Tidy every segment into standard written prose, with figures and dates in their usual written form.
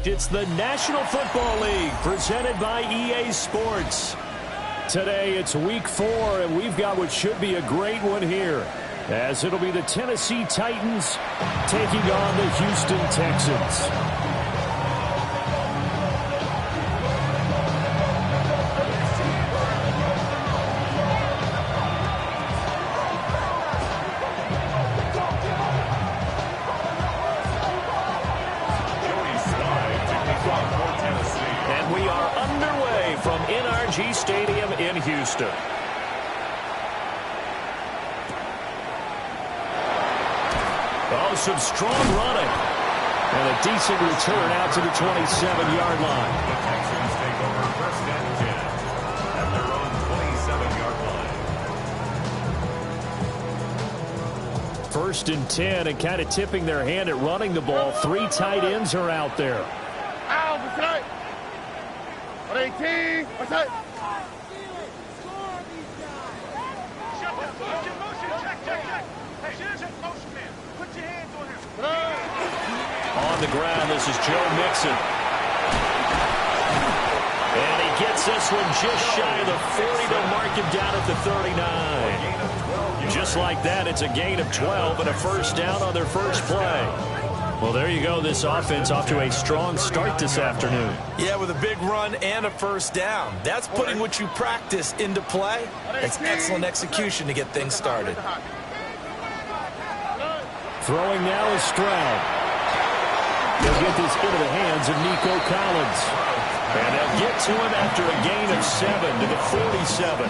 It's the National Football League presented by EA Sports. Today it's week 4, and we've got what should be a great one here, as it'll be the Tennessee Titans taking on the Houston Texans. Stadium in Houston. Oh, some strong running. And a decent return out to the 27-yard line. The Texans take over first and 10 at their own 27-yard line. First and 10, and kind of tipping their hand at running the ball. 3 tight ends are out there. 18. What's that? On the ground, this is Joe Mixon. And he gets this one just shy of the 40. They'll mark him down at the 39. Just like that, it's a gain of 12 and a first down on their first play. Well, there you go. This offense off to a strong start this afternoon. Yeah, with a big run and a first down. That's putting what you practice into play. It's excellent execution to get things started. Throwing now is Stroud. He'll get this into the hands of Nico Collins. And they'll get to him after a gain of 7 to the 47.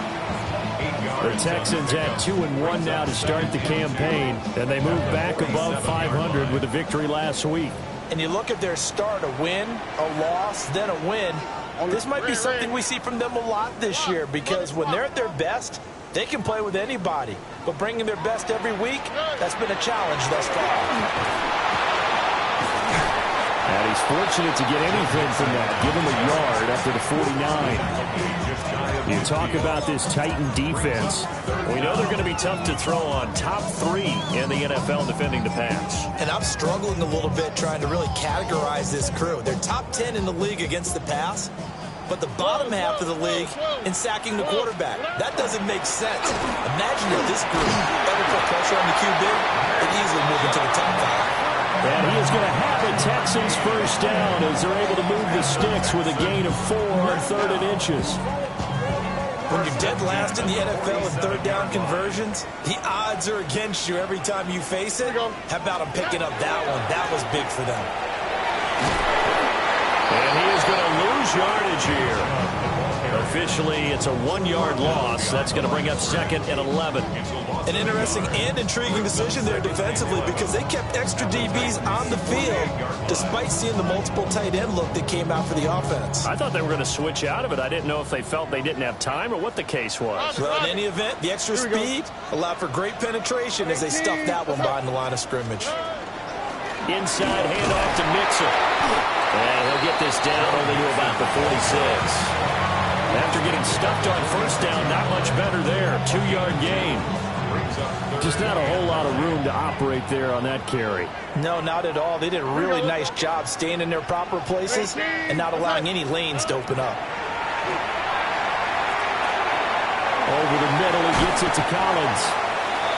The Texans had 2-1 now to start the campaign, and they moved back above 500 with a victory last week. And you look at their start, a win, a loss, then a win. This might be something we see from them a lot this year, because when they're at their best, they can play with anybody. But bringing their best every week, that's been a challenge thus far. And he's fortunate to get anything from that. Give him a yard after the 49. You talk about this Titan defense. We know they're going to be tough to throw on. Top 3 in the NFL defending the pass. And I'm struggling a little bit trying to really categorize this crew. They're top 10 in the league against the pass, but the bottom half of the league in sacking the quarterback. That doesn't make sense. Imagine if this group ever put pressure on the QB, they'd easily move into the top 5. And he is going to have a Texans first down as they're able to move the sticks with a gain of 4 on 3rd and inches. When you're dead last in the NFL in third down conversions, the odds are against you every time you face it. How about them picking up that one? That was big for them. And he is going to lose yardage here. Officially, it's a 1-yard loss. That's going to bring up 2nd and 11. An interesting and intriguing decision there defensively, because they kept extra DBs on the field despite seeing the multiple tight end look that came out for the offense. I thought they were going to switch out of it. I didn't know if they felt they didn't have time or what the case was. Well, in any event, the extra speed allowed for great penetration as they stuffed that one behind the line of scrimmage. Inside handoff to Mixon. And he'll get this down only to about the 46. After getting stuffed on first down, not much better there. 2-yard gain. Just not a whole lot of room to operate there on that carry. No, not at all. They did a really nice job staying in their proper places and not allowing any lanes to open up. Over the middle, he gets it to Collins.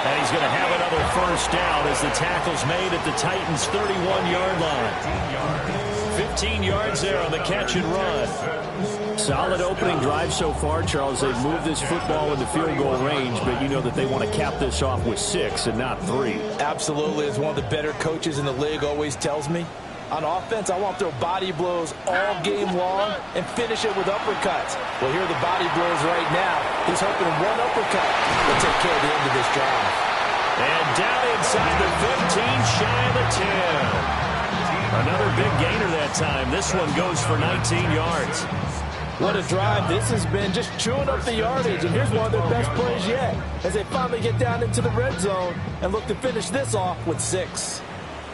And he's going to have another first down as the tackle's made at the Titans' 31-yard line. 15 yards there on the catch and run. Solid opening drive so far, Charles. They've moved this football into field goal range, but you know that they want to cap this off with 6 and not 3. Absolutely. As one of the better coaches in the league always tells me, on offense, I want to throw body blows all game long and finish it with uppercuts. Well, here are the body blows right now. He's hoping one uppercut will take care of the end of this drive. And down inside the 15, shy of the 10. Another big gainer that time. This one goes for 19 yards. What a drive this has been, just chewing up the yardage. And here's one of their best plays yet as they finally get down into the red zone and look to finish this off with 6.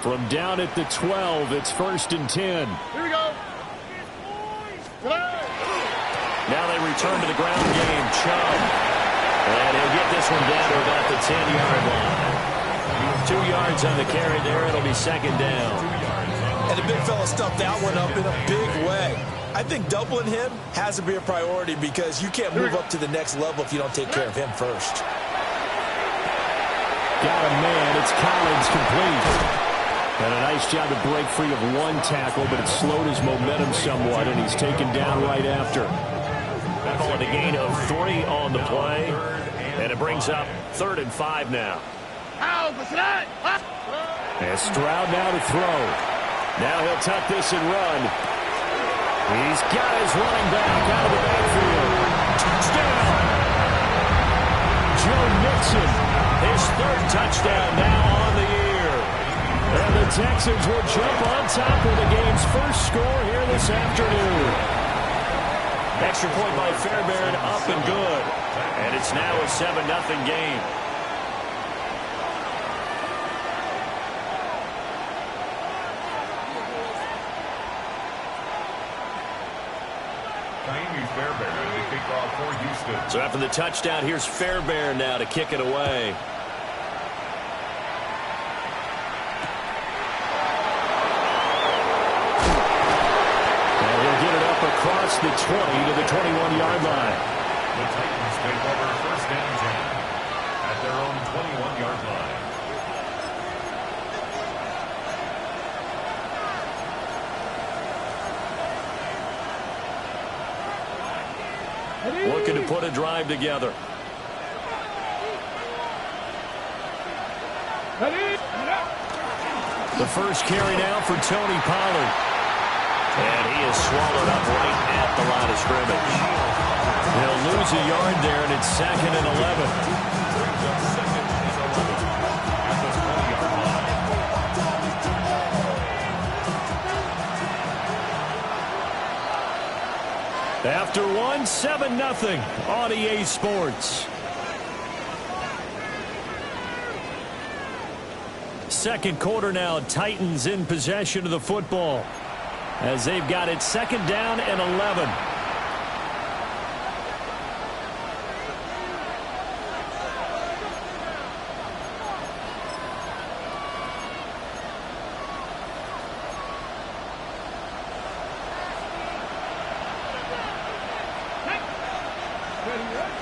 From down at the 12, it's 1st and 10. Here we go. Now they return to the ground game. Chubb. And he'll get this one down to about the 10-yard line. 2 yards on the carry there. It'll be 2nd down. And the big fella stuffed that one up in a big way. I think doubling him has to be a priority because you can't move up to the next level if you don't take care of him first. Got a man. It's Collins complete. And a nice job to break free of one tackle, but it slowed his momentum somewhat, and he's taken down right after. Calling a gain of 3 on the play, and it brings up 3rd and 5 now. And Stroud now to throw. Now he'll tuck this and run. He's got his running back out of the backfield. Touchdown! Joe Mixon, his 3rd touchdown now on the year. And the Texans will jump on top of the game's first score here this afternoon. Extra point by Fairbairn, up and good. And it's now a 7-0 game. Fairbairn, the kickoff for Houston. So after the touchdown, here's Fairbairn now to kick it away. Across the 20 to the 21-yard line. The Titans take over 1st and 10 at their own 21-yard line. Looking to put a drive together. The first carry now for Tony Pollard. And he is swallowed up right at the line of scrimmage. He'll lose a yard there, and it's 2nd and 11. After one, 7-0 on EA Sports. Second quarter now, Titans in possession of the football, as they've got it 2nd down and 11.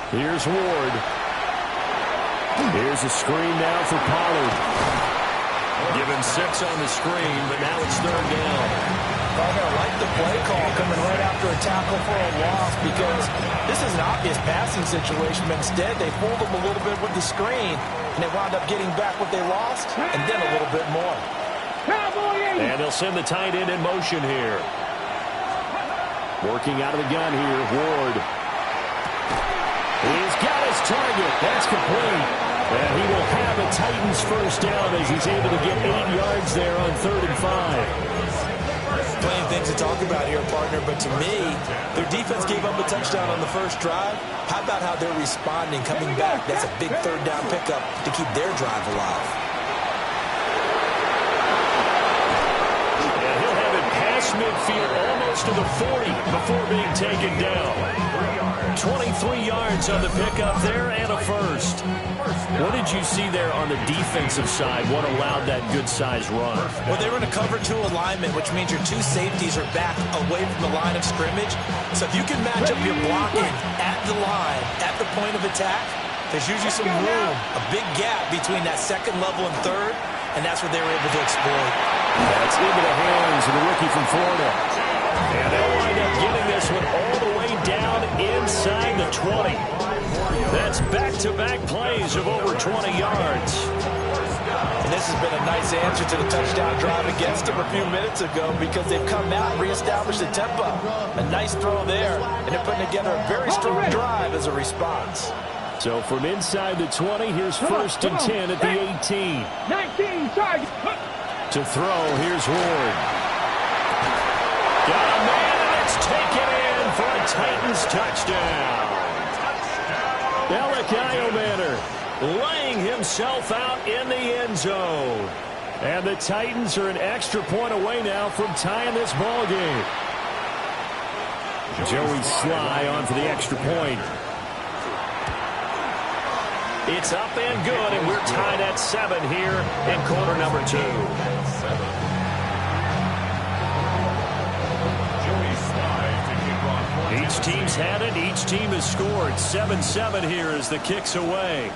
Here's Ward. Here's a screen now for Pollard. Give him 6 on the screen, but now it's 3rd down. I'm going to like the play call coming right after a tackle for a loss because this is an obvious passing situation, but instead they fooled them a little bit with the screen, and they wound up getting back what they lost and then a little bit more. And they'll send the tight end in motion here. Working out of the gun here, Ward. He's got his target. That's complete. And he will have a Titans first down as he's able to get 8 yards there on 3rd and 5. Plenty of things to talk about here, partner, but to me, their defense gave up a touchdown on the first drive. How about how they're responding, coming back? That's a big 3rd down pickup to keep their drive alive. And he'll have it past midfield, almost to the 40 before being taken down. 23 yards on the pickup there and a first. What did you see there on the defensive side? What allowed that good-sized run? Well, they were in a cover 2 alignment, which means your 2 safeties are back away from the line of scrimmage. So if you can match up your blocking at the line, at the point of attack, there's usually some room, a big gap between that second level and third, and that's what they were able to exploit. That's into the hands of the rookie from Florida. And they'll wind up getting this one all the way down inside the 20. That's back-to-back plays of over 20 yards. And this has been a nice answer to the touchdown drive against them a few minutes ago because they've come out and reestablished the tempo. A nice throw there, and they're putting together a very strong drive as a response. So from inside the 20, here's first and 10 at the 18. 19, charge. To throw, here's Ward. Got a man, and it's taken in for a Titans touchdown. Elikayo Manor laying himself out in the end zone. And the Titans are an extra point away now from tying this ball game. Joey Sly on for the extra point. It's up and good, and we're tied at 7 here in quarter number 2. Each team's had it. Each team has scored. 7-7 here as the kick's away.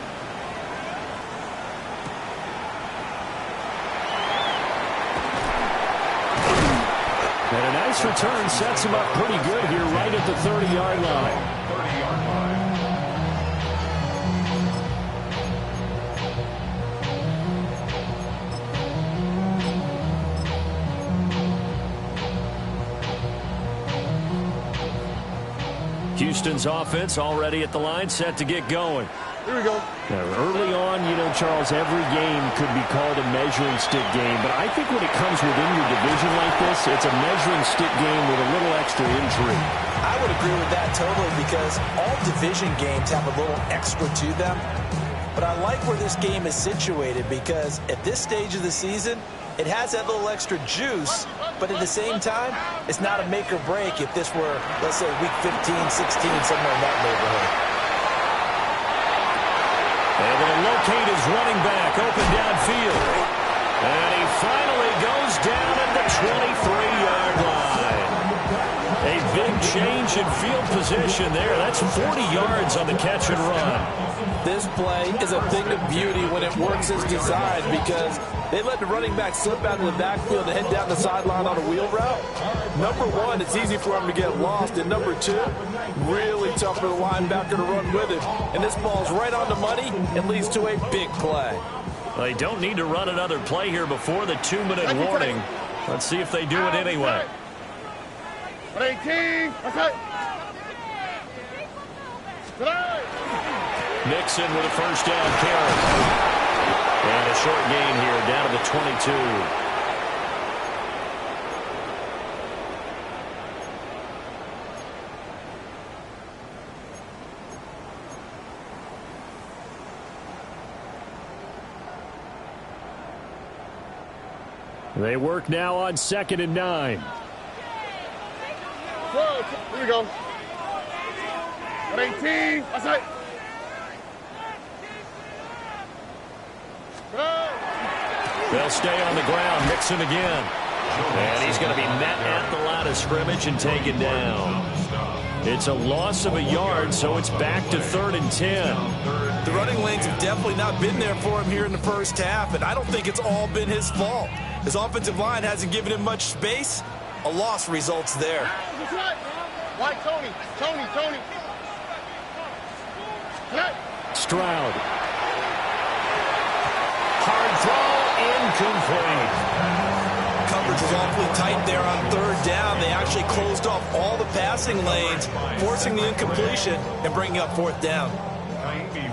And a nice return sets him up pretty good here right at the 30-yard line. Houston's offense already at the line, set to get going. Here we go. Now, early on, you know, Charles, every game could be called a measuring stick game. But I think when it comes within your division like this, it's a measuring stick game with a little extra intrigue. I would agree with that totally because all division games have a little extra to them. But I like where this game is situated because at this stage of the season, it has that little extra juice, but at the same time, it's not a make or break if this were, let's say, week 15, 16, somewhere in that neighborhood. Able to locate his running back open downfield. And he finally goes down at the 23-yard line. A big change in field position there. That's 40 yards on the catch and run. This play is a thing of beauty when it works as designed because they let the running back slip out of the backfield and head down the sideline on a wheel route. Number one, it's easy for him to get lost. And number two, really tough for the linebacker to run with him. And this ball's right on the money and leads to a big play. Well, they don't need to run another play here before the 2-minute warning. Let's see if they do it anyway. 18, okay. Mixon with a first down carry. And a short gain here down to the 22. They work now on 2nd and 9. Here we go. 18, outside. They'll stay on the ground. Mixon again. And he's going to be met at the line of scrimmage and taken down. It's a loss of a yard, so it's back to 3rd and 10. The running lanes have definitely not been there for him here in the first half, and I don't think it's all been his fault. His offensive line hasn't given him much space. A loss results there. White, Tony. Stroud. Hard throw, incomplete. Coverage was awfully tight there on 3rd down. They actually closed off all the passing lanes, forcing the incompletion and bringing up 4th down.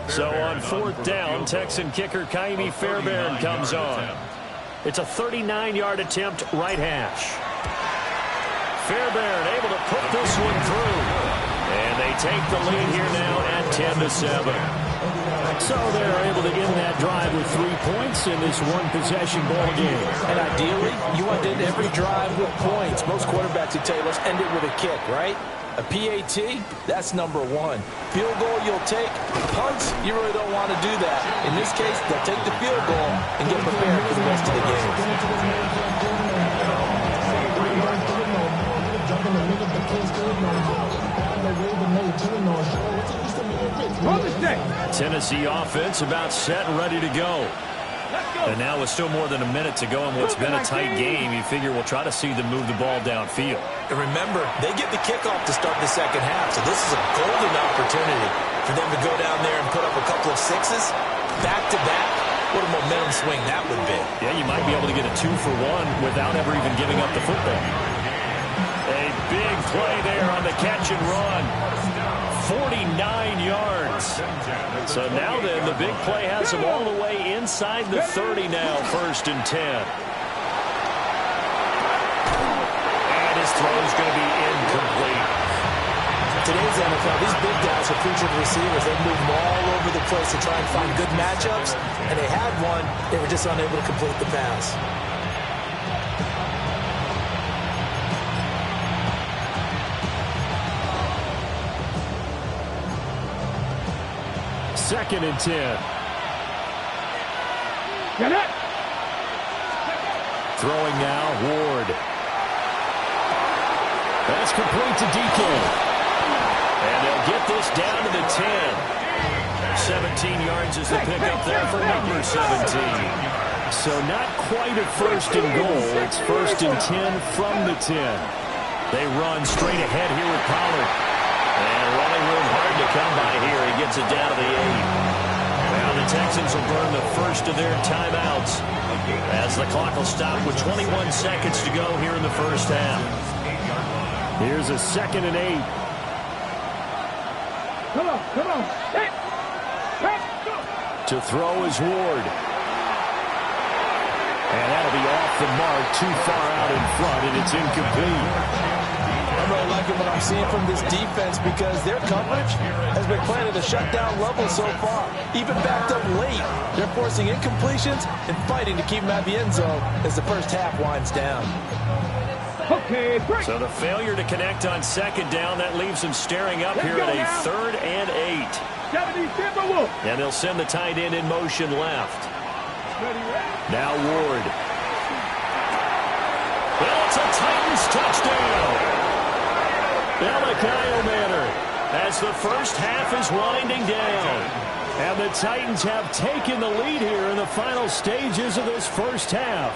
So on 4th down, Texan kicker Kaimi Fairbairn comes on. It's a 39-yard attempt, right hash. Fairbairn able to put this one through. And they take the lead here now at 10-7. So they're able to end that drive with 3 points in this one-possession ball game. And ideally, you want to end every drive with points. Most quarterbacks would tell you, let's end it with a kick, right? A PAT, that's number one. Field goal you'll take. Punts, you really don't want to do that. In this case, they'll take the field goal and get prepared for the rest of the game. Tennessee offense about set and ready to go. And now with still more than a minute to go in what's been a tight game, you figure we'll try to see them move the ball downfield. And remember, they get the kickoff to start the second half, so this is a golden opportunity for them to go down there and put up a couple of sixes back-to-back. What a momentum swing that would be. Yeah, you might be able to get a 2-for-1 without ever even giving up the football. A big play there on the catch and run. 49 yards. So now then, the big play has them all the way inside the 30 now, 1st and 10. And his throw is going to be incomplete. Today's NFL, these big guys are featured receivers. They move them all over the place to try and find good matchups, and they had one. They were just unable to complete the pass. Second and 10. Get it! Throwing now, Ward. That's complete to DK. And they'll get this down to the 10. 17 yards is the pickup there for number 17. So not quite a 1st and goal. It's 1st and 10 from the 10. They run straight ahead here with Pollard. And running room hard to come by here. He gets it down to the 8. Now the Texans will burn the first of their timeouts as the clock will stop with 21 seconds to go here in the first half. Here's a 2nd and 8. Come on. Hey. To throw is Ward. And that'll be off the mark, too far out in front, and it's incomplete. I'm really liking what I'm seeing from this defense because their coverage has been playing at a shutdown level so far. Even backed up late, they're forcing incompletions and fighting to keep them at the end zone as the first half winds down. Okay, break. So the failure to connect on 2nd down, that leaves them staring up here at a 3rd and 8. And they'll send the tight end in motion left. Now Ward. Well, it's a Titans touchdown. Elakayo Manor as the first half is winding down. And the Titans have taken the lead here in the final stages of this first half.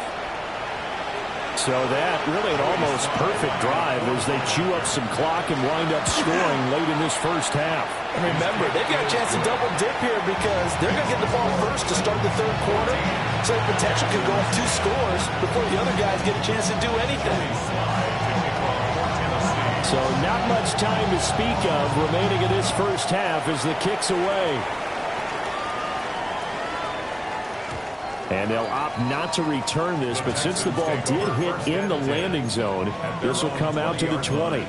So that really an almost perfect drive as they chew up some clock and wind up scoring late in this first half. And remember, they've got a chance to double dip here because they're going to get the ball first to start the 3rd quarter. So the potential could go up 2 scores before the other guys get a chance to do anything. So not much time to speak of remaining in this first half as the kick's away. And they'll opt not to return this, but since the ball did hit in the landing zone, this will come out to the 20.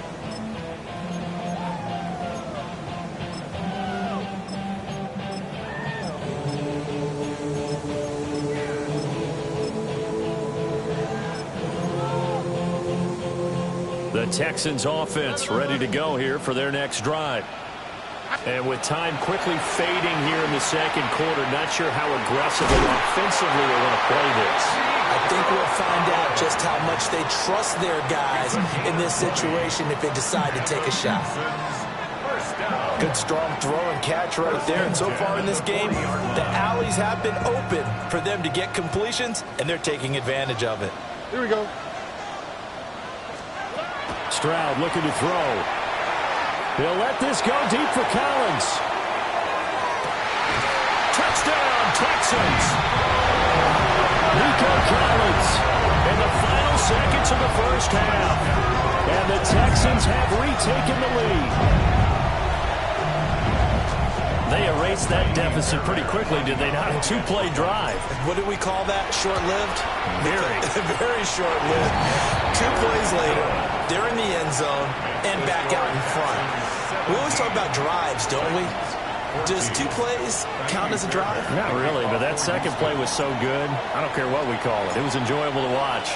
The Texans offense ready to go here for their next drive. And with time quickly fading here in the 2nd quarter, not sure how aggressively offensively they want to play this. I think we'll find out just how much they trust their guys in this situation if they decide to take a shot. Good strong throw and catch right there. And so far in this game, the alleys have been open for them to get completions, and they're taking advantage of it. Here we go. Stroud looking to throw. He'll let this go deep for Collins. Touchdown, Texans. Nico Collins in the final seconds of the first half. And the Texans have retaken the lead. They erased that deficit pretty quickly, did they not? A 2-play drive. What do we call that? Short-lived? Very. Very short-lived. 2 plays later, they're in the end zone and back out in front. We always talk about drives, don't we? Does 2 plays count as a drive? Not really, but that second play was so good. I don't care what we call it. It was enjoyable to watch.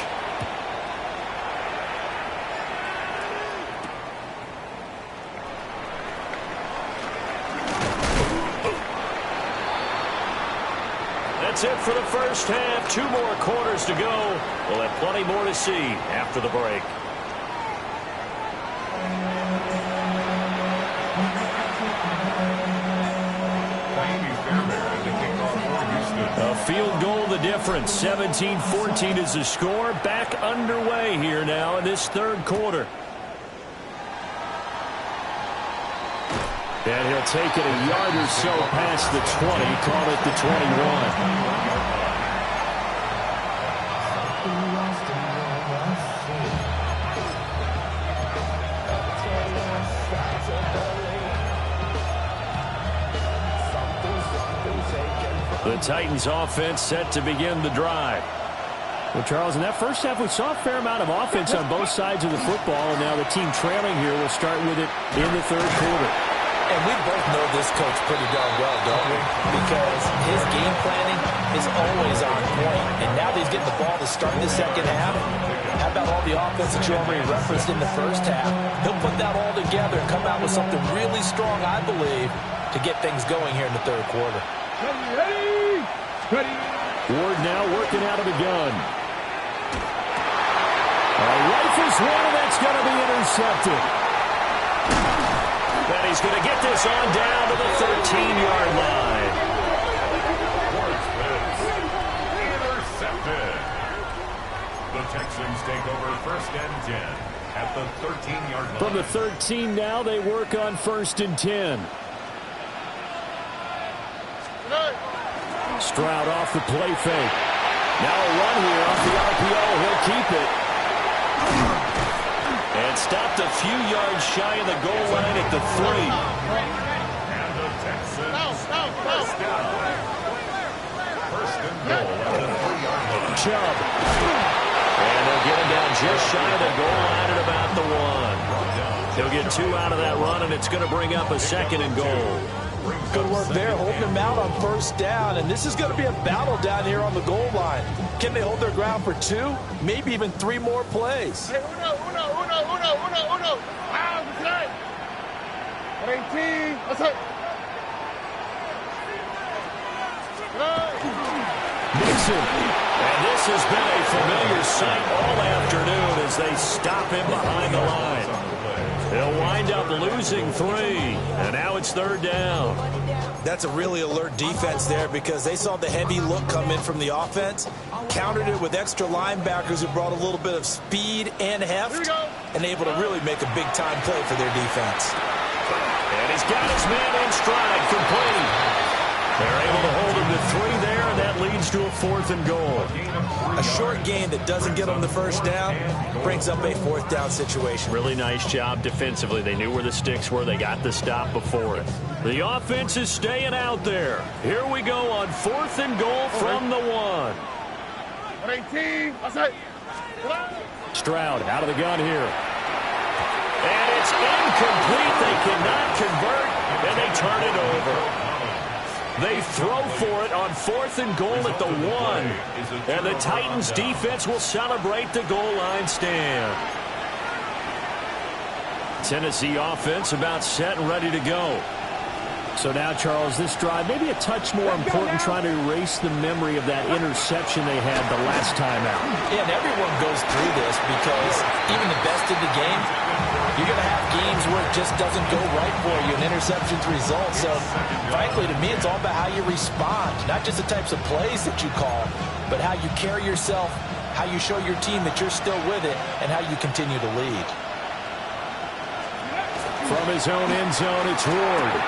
That's it for the first half. 2 more quarters to go. We'll have plenty more to see after the break. field goal the difference. 17-14 is the score. Back underway here now in this third quarter. And he'll take it a yard or so past the 20, call it the 21. The Titans offense set to begin the drive. Well, Charles, in that first half, we saw a fair amount of offense on both sides of the football, and now the team trailing here will start with it in the third quarter. And we both know this coach pretty darn well, don't we? Because his game planning is always on point. And now that he's getting the ball to start the second half, how about all the offense that you already referenced in the first half? He'll put that all together and come out with something really strong, I believe, to get things going here in the third quarter. Ready! Ready! Ward now working out of the gun. A rifles one, and that's going to be intercepted. And he's going to get this on down to the 13-yard line. Intercepted. The Texans take over 1st and 10 at the 13-yard line. From the 13 now, they work on 1st and 10. Stroud off the play fake. Now a run here off the RPO. He'll keep it. And stopped a few yards shy of the goal line at the 3. And the Texans first down. 1st and goal at the 3-yard line. Chubb. And they'll get him down just shy of the goal line at about the 1. He'll get 2 out of that run, and it's going to bring up a 2nd and goal. Good work there, holding them out on 1st down. And this is going to be a battle down here on the goal line. Can they hold their ground for 2, maybe even 3 more plays? Hey, uno. Wow, good. 18. Let's hit. Nixon. And this has been a familiar sight all afternoon as they stop him behind the line. They'll wind up losing 3, and now it's 3rd down. That's a really alert defense there because they saw the heavy look come in from the offense, countered it with extra linebackers who brought a little bit of speed and heft, and able to really make a big-time play for their defense. And he's got his man in stride, complete. They're able to hold him to 3 there, and that leads to a 4th and goal. A short gain that doesn't get them the 1st down brings up a 4th down situation. Really nice job defensively. They knew where the sticks were. They got the stop before it. The offense is staying out there. Here we go on 4th and goal from the 1. 18. Let's hit. Stroud out of the gun here. And it's incomplete. They cannot convert, and they turn it over. They throw for it on 4th and goal at the 1. And the Titans defense will celebrate the goal line stand. Tennessee offense about set and ready to go. So now, Charles, this drive maybe a touch more important, trying to erase the memory of that interception they had the last time out. Yeah, and everyone goes through this because even the best in the game, you're going to have games where it just doesn't go right for you, and interceptions result. So, frankly, to me, it's all about how you respond, not just the types of plays that you call, but how you carry yourself, how you show your team that you're still with it, and how you continue to lead. From his own end zone, it's Ward.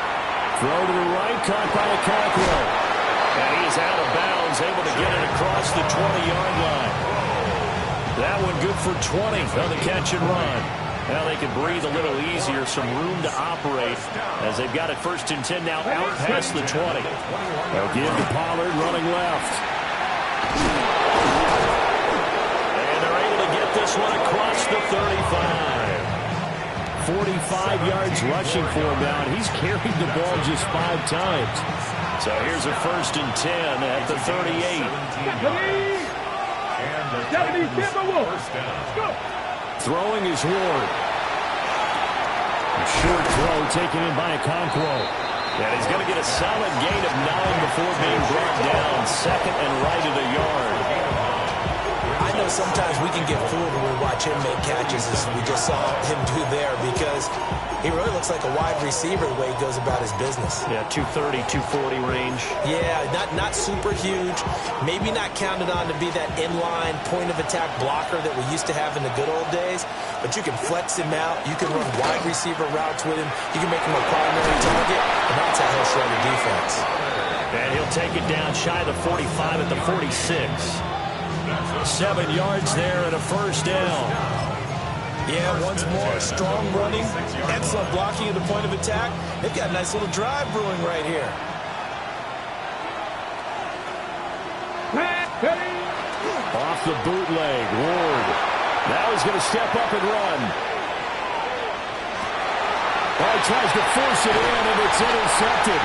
Throw to the right, caught by Okonkwo. And he's out of bounds, able to get it across the 20-yard line. That one good for 20 on the catch and run. Now they can breathe a little easier, some room to operate as they've got it 1st and 10 now out past the 20. They'll give to Pollard running left. And they're able to get this one across the 35. 45 yards rushing for him now, and he's carried the ball just 5 times. So here's a 1st and 10 at the 38. Throwing is Ward. A short throw taken in by Okonkwo. And he's going to get a solid gain of 9 before being brought down. 2nd and right of the yard. I know sometimes we can get fooled when we watch him make catches, as we just saw him do there, because he really looks like a wide receiver the way he goes about his business. Yeah, 230, 240 range. Yeah, not super huge. Maybe not counted on to be that inline point-of-attack blocker that we used to have in the good old days, but you can flex him out. You can run wide receiver routes with him. You can make him a primary target, and that's how he'll shred the defense. And he'll take it down shy of the 45 at the 46. 7 yards there and a first down. Yeah, once more, strong running, excellent blocking at the point of attack. They've got a nice little drive brewing right here. Off the bootleg, Ward. Now he's going to step up and run. Oh, he tries to force it in, and it's intercepted.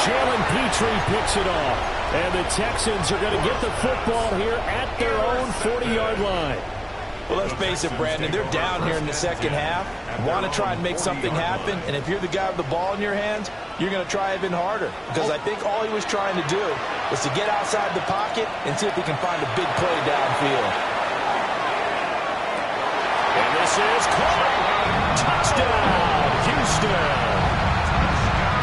Jalen Petrie picks it off. And the Texans are going to get the football here at their own 40-yard line. Well, let's face it, Brandon, they're down here in the second half. Want to try and make something happen, and if you're the guy with the ball in your hands, you're going to try even harder. Because I think all he was trying to do was to get outside the pocket and see if he can find a big play downfield. And this is caught. Touchdown, Houston.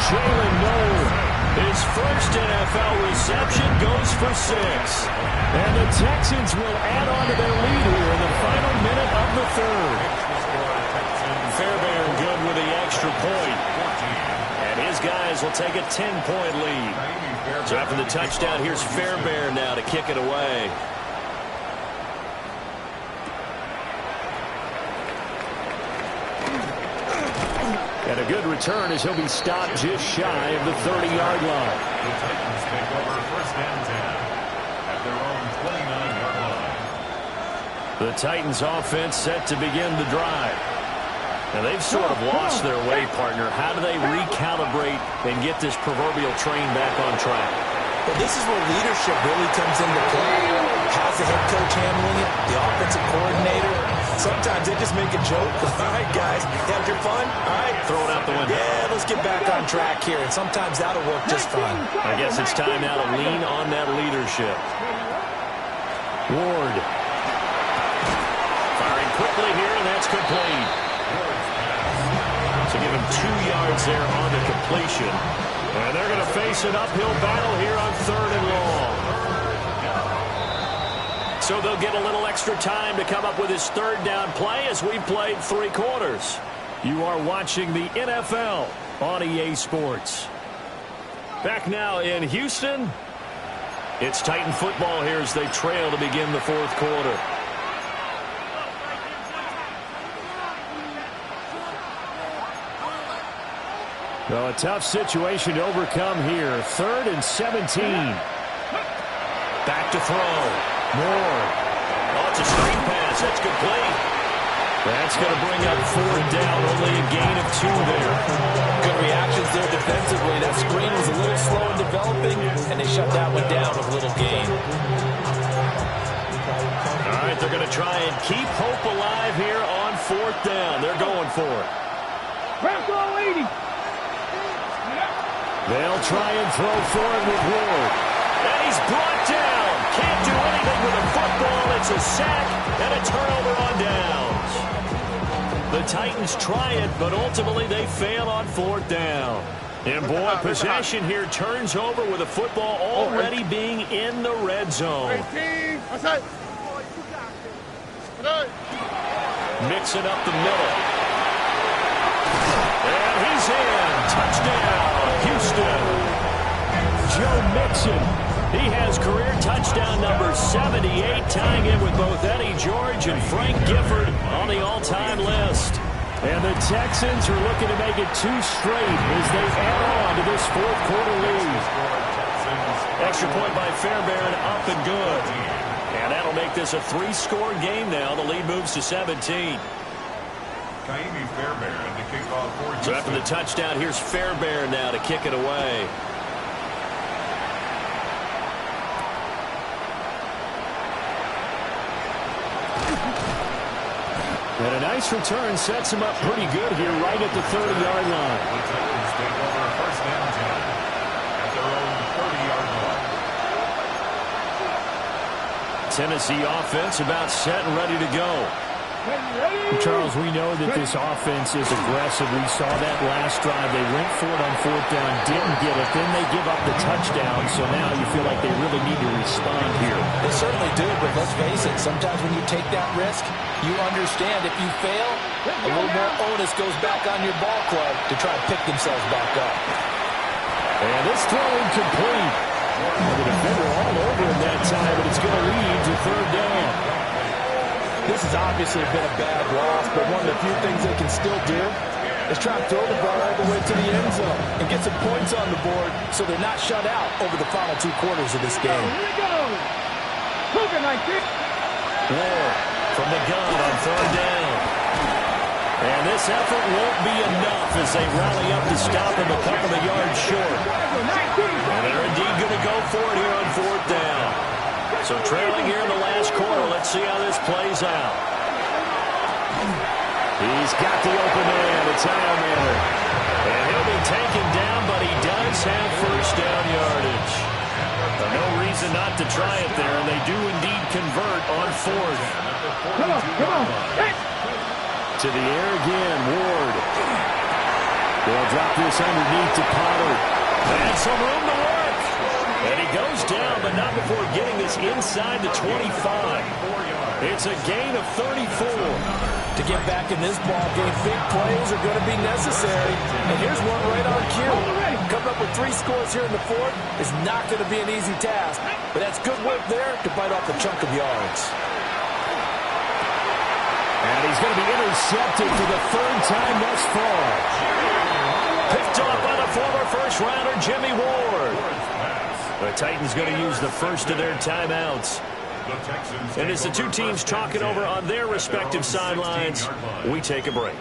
Jalen Noel. His first NFL reception goes for 6. And the Texans will add on to their lead here in the final minute of the third. Fairbairn good with the extra point. And his guys will take a 10-point lead. So after the touchdown, here's Fairbairn now to kick it away. And a good return as he'll be stopped just shy of the 30-yard line. The Titans take over first and 10 at their own 29-yard line. The Titans offense set to begin the drive. Now they've sort of lost their way, partner. How do they recalibrate and get this proverbial train back on track? Well, this is where leadership really comes into play. How's the head coach handling it? The offensive coordinator? Sometimes they just make a joke. All right, guys, you had your fun? All right. Throw it out the window. Yeah, let's get back on track here. And sometimes that'll work just fine. I guess it's time now to lean on that leadership. Ward. Firing quickly here, and that's complete. So give him 2 yards there on the completion. And they're going to face an uphill battle here on 3rd and long. So they'll get a little extra time to come up with his 3rd down play as we've played 3 quarters. You are watching the NFL on EA Sports. Back now in Houston. It's Titan football here as they trail to begin the 4th quarter. Well, a tough situation to overcome here. 3rd and 17. Back to throw. Moore. Oh, it's a screen pass. That's complete. That's going to bring up 4th down. Only a gain of 2 there. Good reactions there defensively. That screen was a little slow in developing, and they shut that one down with a little gain. All right, they're going to try and keep hope alive here on 4th down. They're going for it. They'll try and throw for it with Ward. And he's brought down. Can't do anything with a football. It's a sack and a turnover on downs. The Titans try it, but ultimately they fail on 4th down. And boy, possession here turns over with a football already being in the red zone. Mixing up the middle. And he's in. Touchdown, Houston. Joe Mixon. He has career touchdown number 78, tying in with both Eddie George and Frank Gifford on the all-time list. And the Texans are looking to make it 2 straight as they add on to this 4th quarter lead. Extra point by Fairbairn, up and good. And that'll make this a 3-score game now. The lead moves to 17. Fairbairn to kick off for Houston. So after the touchdown, here's Fairbairn now to kick it away. And a nice return sets him up pretty good here right at the 30-yard line. The Titans take over first and 10 at their own 30-yard line. Tennessee offense about set and ready to go. Charles, we know that this offense is aggressive. We saw that last drive. They went for it on fourth down, didn't get it. Then they give up the touchdown, so now you feel like they really need to respond here. They certainly do, but let's face it, sometimes when you take that risk, you understand if you fail, a little more onus goes back on your ball club to try to pick themselves back up. And this throw incomplete. The defender all over him that time, but it's going to lead to third down. This has obviously been a bad loss, but one of the few things they can still do is try to throw the ball all the way to the end zone and get some points on the board so they're not shut out over the final 2 quarters of this game. Here we go. Ward from the gun on third down. And this effort won't be enough as they rally up to stop him a couple of yards short. And they're indeed going to go for it here on fourth down. So trailing here in the last quarter, let's see how this plays out. He's got the open man. It's Hail Mary. And he'll be taken down, but he does have first down yardage. No reason not to try it there, and they do indeed convert on fourth. Come on. Hey. To the air again, Ward. They'll drop this underneath to Pollard. And some room to work. And he goes down, but not before getting this inside the 25. It's a gain of 34. To get back in this ball game, big plays are going to be necessary. And here's one right on cue. Coming up with 3 scores here in the fourth is not going to be an easy task. But that's good work there to bite off a chunk of yards. And he's going to be intercepted for the 3rd time thus far. Picked off by the former first-rounder, Jimmy Ward. The Titans going to use the first of their timeouts. And as the 2 teams talk it over on their respective sidelines, we take a break.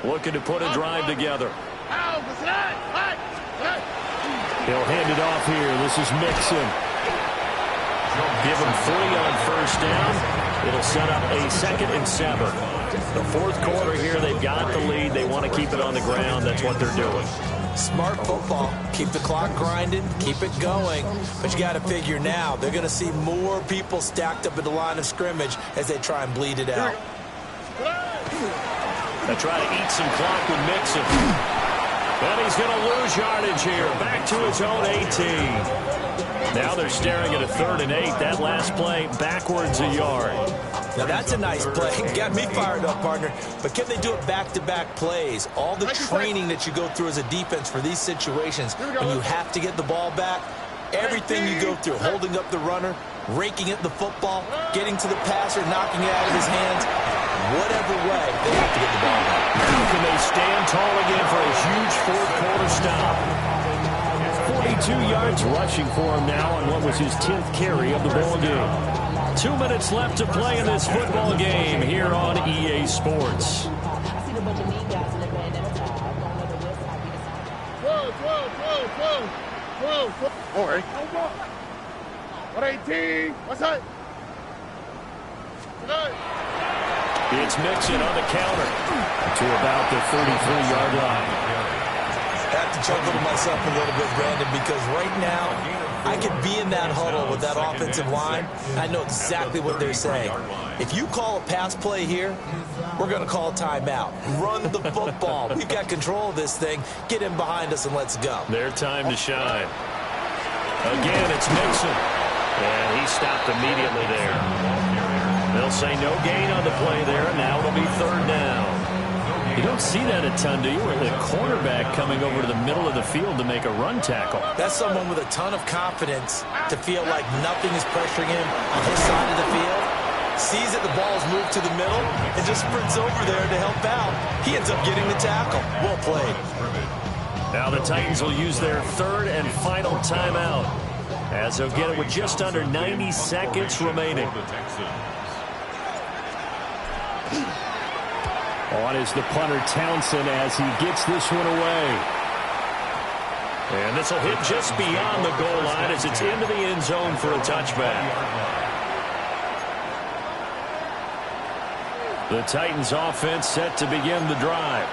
Looking to put a drive together. He'll hand it off here. This is Mixon. Give him 3 on first down. It'll set up a 2nd and 7. The 4th quarter here, they've got the lead. They want to keep it on the ground. That's what they're doing. Smart football. Keep the clock grinding, keep it going. But you got to figure now, they're going to see more people stacked up at the line of scrimmage as they try and bleed it out. They try to eat some clock with Mixon. And he's going to lose yardage here. Back to his own 18. Now they're staring at a 3rd and 8. That last play, backwards a yard. Now that's a nice play. Got me fired up, partner. But can they do it back-to-back plays? All the training that you go through as a defense for these situations, when you have to get the ball back, everything you go through, holding up the runner, raking at the football, getting to the passer, knocking it out of his hands, whatever way, they have to get the ball back. Now can they stand tall again for a huge 4th quarter stop? 42 yards rushing for him now on what was his 10th carry of the ball game. 2 minutes left to play in this football game here on EA Sports. All right. 118. What's that? It's Mixon on the counter to about the 33-yard line. I have to chuckle to myself a little bit, Brandon, because right now I could be in that huddle with that offensive line. I know exactly what they're saying. If you call a pass play here, we're going to call a timeout. Run the football. We've got control of this thing. Get in behind us and let's go. Their time to shine. Again, it's Mixon. And he stopped immediately there. They'll say no gain on the play there, and now it'll be 3rd down. You don't see that a ton, do you? With a cornerback coming over to the middle of the field to make a run tackle. That's someone with a ton of confidence to feel like nothing is pressuring him on his side of the field. Sees that the ball's moved to the middle and just sprints over there to help out. He ends up getting the tackle. Well played. Now the Titans will use their 3rd and final timeout as they'll get it with just under 90 seconds remaining. On is the punter Townsend as he gets this one away. And this will hit just beyond the goal line as it's into the end zone for a touchback. The Titans offense set to begin the drive.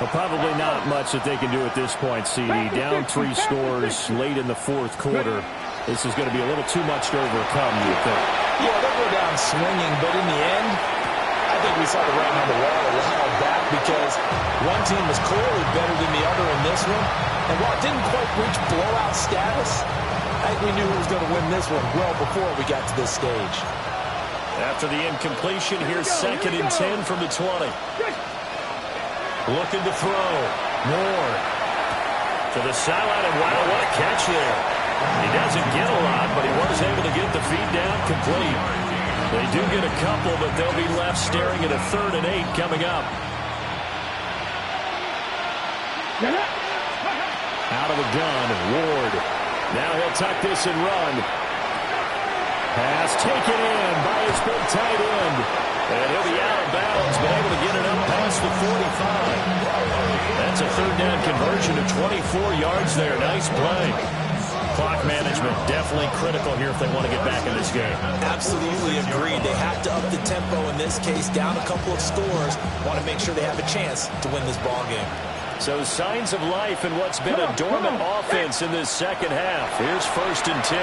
Well, probably not much that they can do at this point, CD. Down 3 scores late in the 4th quarter. This is going to be a little too much to overcome, you would think. Yeah, they'll go down swinging, but in the end, I think we saw the writing on the wall a while back because one team was clearly better than the other in this one. And while it didn't quite reach blowout status, I think we knew who was going to win this one well before we got to this stage. After the incompletion, here's 2nd and 10 from the 20. Looking to throw. Ward to the sideline, and wow, what a catch there. He doesn't get a lot, but he was able to get the feed down complete. They do get a couple, but they'll be left staring at a 3rd and 8 coming up. Out of the gun, Ward. Now he'll tuck this and run. Pass taken in by his big tight end. And he'll be out of bounds, but able to get it up past the 45. That's a 3rd down conversion of 24 yards there. Nice play. Clock management definitely critical here if they want to get back in this game. Absolutely agreed. They have to up the tempo in this case, down a couple of scores. Want to make sure they have a chance to win this ball game. So signs of life in what's been a dormant offense in this second half. Here's 1st and 10.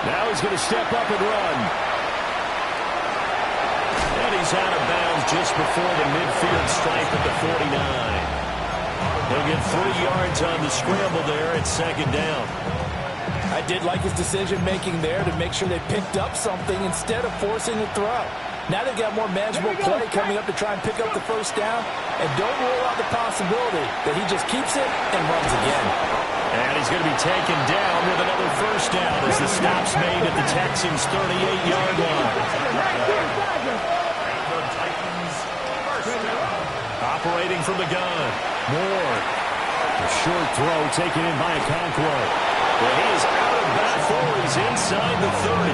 Now he's going to step up and run. And he's out of bounds just before the midfield stripe at the 49. He'll get 3 yards on the scramble there at 2nd down. I did like his decision-making there to make sure they picked up something instead of forcing the throw. Now they've got more manageable play coming up to try and pick up the 1st down. And don't rule out the possibility that he just keeps it and runs again. And he's going to be taken down with another 1st down as the stop's made at the Texans' 38-yard line. Operating from the gun. Ward. A short throw taken in by Okonkwo. Well, he is out of bounds before he's inside the 30.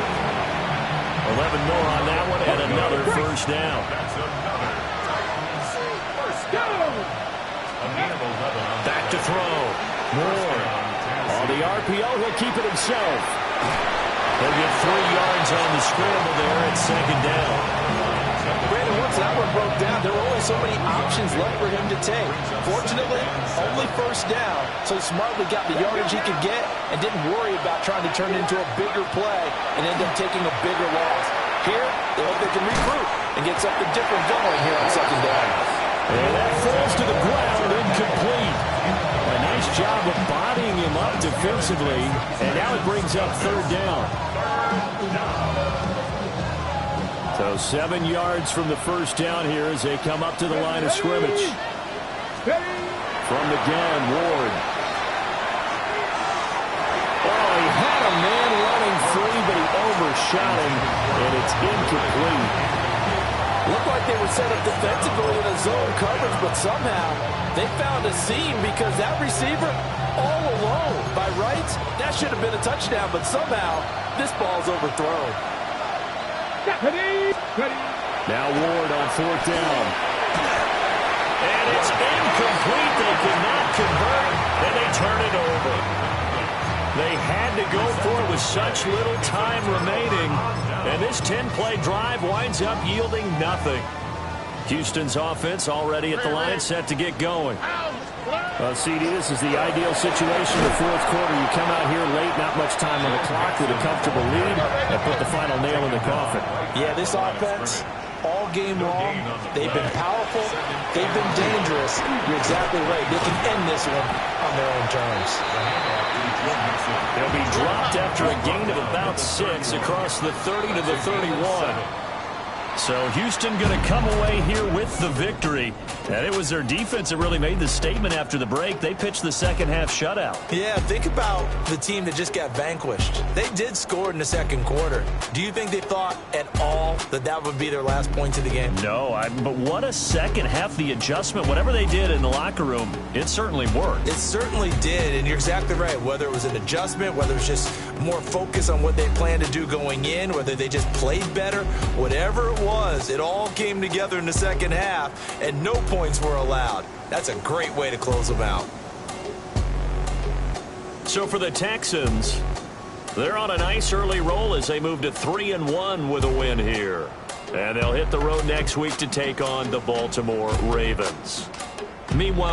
11 more on that one and another 1st down. Back to throw. Ward. On the RPO, he'll keep it himself. He'll get 3 yards on the scramble there at 2nd down. Brandon, once that one broke down, there were only so many options left for him to take. Fortunately, only 1st down, so he smartly got the yardage he could get and didn't worry about trying to turn it into a bigger play and end up taking a bigger loss. Here, they hope they can regroup and get something different going here on 2nd down. And that falls to the ground, incomplete. A nice job of bodying him up defensively, and now it brings up 3rd down. So 7 yards from the 1st down here as they come up to the line of scrimmage. From the gun, Ward. Oh, he had a man running free, but he overshot him, and it's incomplete. Looked like they were set up defensively in a zone coverage, but somehow they found a seam because that receiver all alone. By rights, that should have been a touchdown, but somehow this ball's overthrown. Now Ward on 4th down. And it's incomplete. They could not convert, and they turn it over. They had to go for it with such little time remaining. And this 10-play drive winds up yielding nothing. Houston's offense already at the line, set to get going. Well, CD, this is the ideal situation in the 4th quarter. You come out here late, not much time on the clock with a comfortable lead, and put the final nail in the coffin. Yeah, this offense, all game long, they've been powerful, they've been dangerous. You're exactly right. They can end this one on their own terms. They'll be dropped after a gain of about 6 across the 30 to the 31. So Houston going to come away here with the victory. And it was their defense that really made the statement after the break. They pitched the second half shutout. Yeah, think about the team that just got vanquished. They did score in the 2nd quarter. Do you think they thought at all that that would be their last points of the game? No, but what a second half. The adjustment, whatever they did in the locker room, it certainly worked. It certainly did, and you're exactly right. Whether it was an adjustment, whether it was just more focus on what they planned to do going in, whether they just played better, whatever it was, it all came together in the second half, and no points were allowed. That's a great way to close them out. So for the Texans, they're on a nice early roll as they move to 3-1 with a win here. And they'll hit the road next week to take on the Baltimore Ravens. Meanwhile,